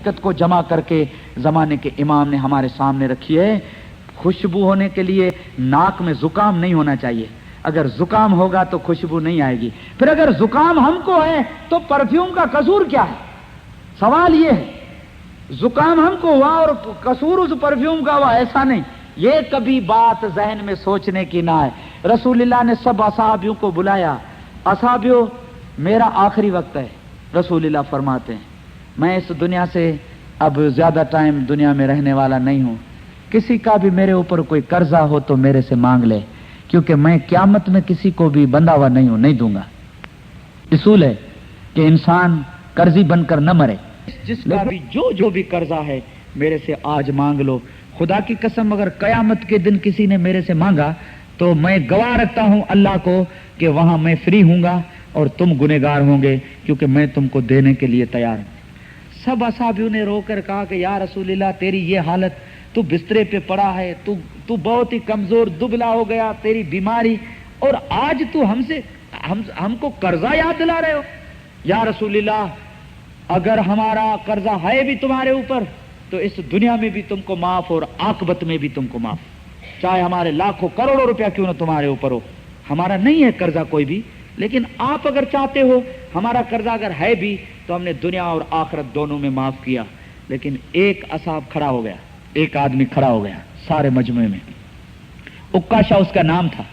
حقیقت کو جمع کر کے زمانے کے امام نے ہمارے سامنے رکھی ہے. خوشبو ہونے کے لیے ناک میں زکام نہیں ہونا چاہیے. اگر زکام ہوگا تو خوشبو نہیں آئے گی. پھر اگر زکام ہم کو ہے تو پرفیوم کا قصور کیا ہے؟ سوال یہ ہے. زکام ہم کو ہوا اور قصور اس پرفیوم کا ہوا، ایسا نہیں. یہ کبھی بات ذہن میں سوچنے کی نہ ہے. رسول اللہ نے سب اصحابیوں کو بلایا. اصحابیوں، میرا آخری وقت ہے. رسول اللہ فرماتے ہیں میں اس دنیا سے اب زیادہ ٹائم دنیا میں رہنے والا نہیں ہوں. کسی کا بھی میرے اوپر کوئی قرضہ ہو تو میرے سے مانگ لے، کیونکہ میں قیامت میں کسی کو بھی بندھا ہوا نہیں ہوں، نہیں دوں گا. اصول ہے کہ انسان قرضی بن کر نہ مرے. جس کا بھی جو بھی قرضہ ہے میرے سے آج مانگ لو. خدا کی قسم اگر قیامت کے دن کسی نے میرے سے مانگا تو میں گواہ رکھتا ہوں اللہ کو کہ وہاں میں فری ہوں گا اور تم گنہگار ہوں گے، کیونکہ میں تم کو دینے کے لیے تیار ہوں. سب اصحابیوں نے رو کر کہا کہ یا رسول اللہ تیری یہ حالت، تو بسترے پہ پڑا ہے، تو بہت ہی کمزور دبلا ہو گیا، تیری بیماری، اور آج تو ہم کو قرضہ یاد دلا رہے ہو. یا رسول اللہ اگر ہمارا قرضہ ہے بھی تمہارے اوپر تو اس دنیا میں بھی تم کو معاف اور عاقبت میں بھی تم کو معاف. چاہے ہمارے لاکھوں کروڑوں روپیہ کیوں نہ تمہارے اوپر ہو. ہمارا نہیں ہے قرضہ کوئی بھی، لیکن آپ اگر چاہتے ہو ہمارا قرضہ اگر ہے بھی تو ہم نے دنیا اور آخرت دونوں میں معاف کیا. لیکن ایک اصحاب کھڑا ہو گیا، ایک آدمی کھڑا ہو گیا سارے مجموعے میں. عکاشہ اس کا نام تھا.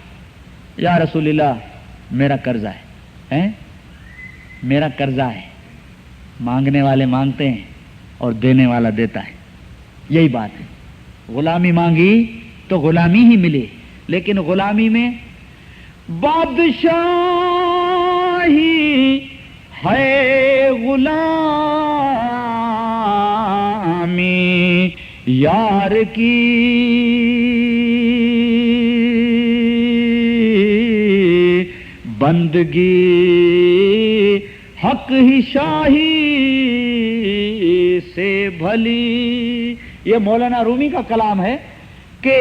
یا رسول اللہ میرا قرضہ ہے، میرا قرضہ ہے. مانگنے والے مانگتے ہیں اور دینے والا دیتا ہے. یہی بات ہے. غلامی مانگی تو غلامی ہی ملی، لیکن غلامی میں بادشاہی ہے غلامی یار کی، بندگی حق ہی شاہی سے بھلی. یہ مولانا رومی کا کلام ہے کہ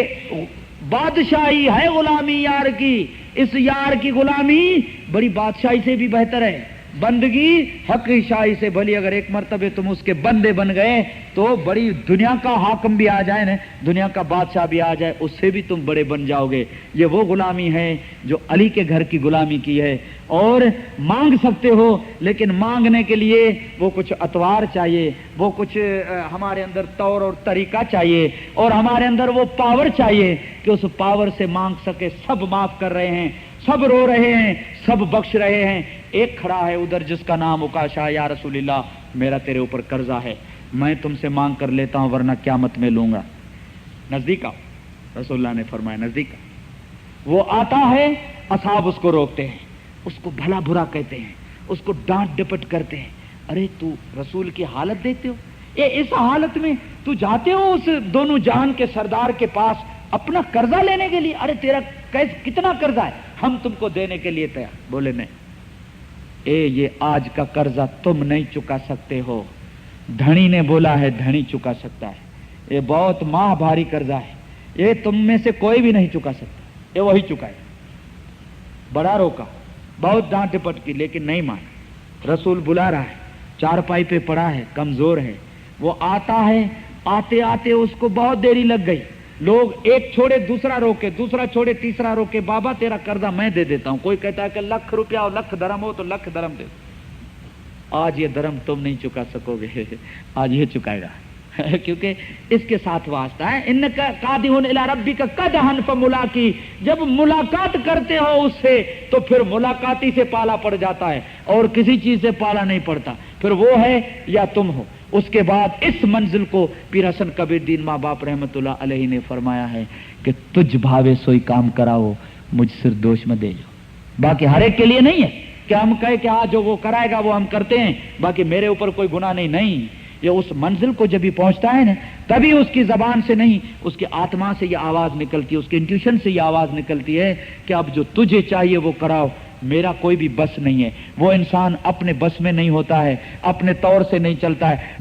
بادشاہی ہے غلامی یار کی، اس یار کی غلامی بڑی بادشاہی سے بھی بہتر ہے، بندگی حق ہی شاہی سے بھلی. اگر ایک مرتبہ تم اس کے بندے بن گئے تو بڑی دنیا کا حاکم بھی آ جائے نا، دنیا کا بادشاہ بھی آ جائے، اس سے بھی تم بڑے بن جاؤ گے. یہ وہ غلامی ہے جو علی کے گھر کی غلامی کی ہے. اور مانگ سکتے ہو، لیکن مانگنے کے لیے وہ کچھ اطوار چاہیے، وہ کچھ ہمارے اندر طور اور طریقہ چاہیے، اور ہمارے اندر وہ پاور چاہیے کہ اس پاور سے مانگ سکے. سب معاف کر رہے ہیں، سب رو رہے ہیں، سب بخش رہے ہیں. ایک کھڑا ہے ادھر جس کا نام عکاشہ. یا رسول اللہ میرا تیرے اوپر قرضہ ہے، میں تم سے مانگ کر لیتا ہوں ورنہ قیامت میں لوں گا. نزدیک آؤ. رسول اللہ نے فرمایا نزدیک آؤ. وہ آتا ہے، اصحاب اس کو روکتے ہیں، اس کو بھلا برا کہتے ہیں، اس کو ڈانٹ ڈپٹ کرتے ہیں. ارے تو رسول کی حالت دیکھتے ہو، یہ اس حالت میں تو جاتے ہو اس دونوں جہان کے سردار کے پاس اپنا قرضہ لینے کے لیے. ارے تیرا کتنا قرضہ ہے، ہم تم کو دینے کے لیے تیار. بولے نہیں، یہ آج کا قرضہ تم نہیں چکا سکتے ہو، دھنی نے بولا ہے دھنی چکا سکتا ہے. یہ بہت ماہ بھاری قرضہ ہے، یہ تم میں سے کوئی بھی نہیں چکا سکتا، یہ وہی چکائے. بڑا روکا، بہت ڈانٹ ڈپٹ کی، لیکن نہیں مانا. رسول بلا رہا ہے، چارپائی پہ پڑا ہے، کمزور ہے. وہ آتا ہے، آتے آتے اس کو بہت دیری لگ گئی. لوگ ایک چھوڑے دوسرا روکے، دوسرا چھوڑے تیسرا روکے. بابا تیرا قرضہ میں دے دیتا ہوں. کوئی کہتا ہے کہ 1,00,000 روپیہ اور 1,00,000 درم ہو تو 1,00,000 درم دے. آج یہ درم تم نہیں چکا سکو گے، آج یہ چکائے گا، کیونکہ اس کے ساتھ واسطہ ہے. انک قادح الی ربک قدحا فملاقی. جب ملاقات کرتے ہو اس سے تو پھر ملاقاتی سے پالا پڑ جاتا ہے، اور کسی چیز سے پالا نہیں پڑتا. پھر وہ ہے یا تم ہو. اس کے بعد اس منزل کو پیر حسن کبیر دین ماں باپ رحمت اللہ علیہ نے فرمایا ہے کہ تجھ بھاوے سوئی کام کراؤ، مجھ سر دوش میں دے جو. باقی ہر ایک کے لیے نہیں ہے کہ ہم کہے کہ جو وہ کرائے گا وہ ہم کرتے ہیں، باقی میرے اوپر کوئی گناہ نہیں. نہیں، یہ اس منزل کو جب بھی پہنچتا ہے نا، تبھی اس کی زبان سے نہیں، اس کی آتما سے یہ آواز نکلتی ہے، اس کے انٹیوشن سے یہ آواز نکلتی ہے کہ اب جو تجھے چاہیے وہ کراؤ، میرا کوئی بھی بس نہیں ہے. وہ انسان اپنے بس میں نہیں ہوتا ہے، اپنے طور سے نہیں چلتا ہے.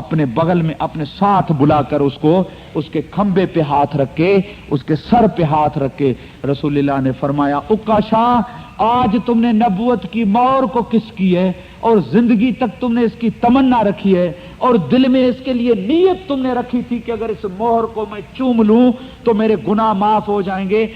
اپنے بغل میں اپنے ساتھ بلا کر اس کو اس کے کھمبے پہ ہاتھ رکھ کے اس کے سر پہ ہاتھ رکھ کے رسول اللہ نے فرمایا عکاشہ آج تم نے نبوت کی مہر کو کس کی ہے اور زندگی تک تم نے اس کی تمنا رکھی ہے اور دل میں اس کے لیے نیت تم نے رکھی تھی کہ اگر اس مہر کو میں چوم لوں تو میرے گناہ معاف ہو جائیں گے.